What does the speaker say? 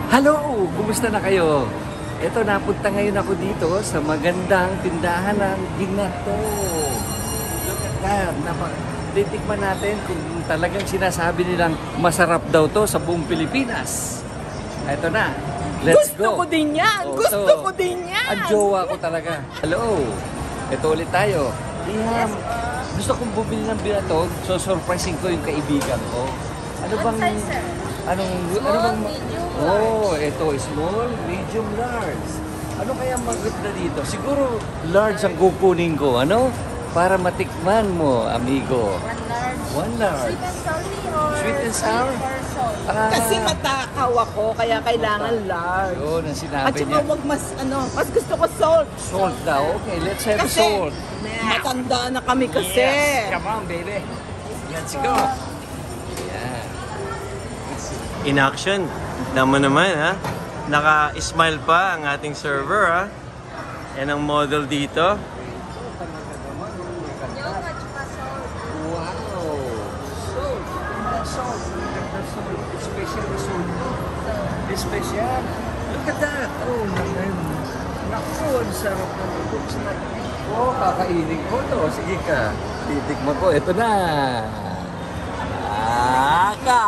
Hello! Kumusta na kayo? Ito, napunta ngayon ako dito sa magandang tindahan ng ginato. Look at that. Titikman natin kung talagang sinasabi nilang masarap daw to sa buong Pilipinas. Ito na. Let's Gusto go. ko din yan! Oh, Gusto ko din yan! Ang jowa ko talaga. Hello! Ito ulit tayo. Gusto kong bumili ng binatog, so surprising ko yung kaibigan ko. Ano bang... ano bang... medium, oh, ito, small, medium, large. Ano kaya maganda dito? Siguro large ang kukunin ko, ano? Para matikman mo, amigo. One large. Sweet and salty or Sweet and sour? Kasi matakaw ako, kaya kailangan large. Yun, ang sinabi At saka niya. wag mas gusto ko salt. Salt daw. Okay, let's have Kasi salt. matanda na kami kasi. Yes, come on, baby. Let's go. Yeah. In action. Naman naman ha. Naka-smile pa ang ating server ha. Yan ang model dito. Wow. Salt. Salt. Special salt. Special. Look at that. Oh, naman. Naku, ang sarap na looks na. Oh, kakainin ko to. Sige ka. Titikman ko. Ito na. Aka.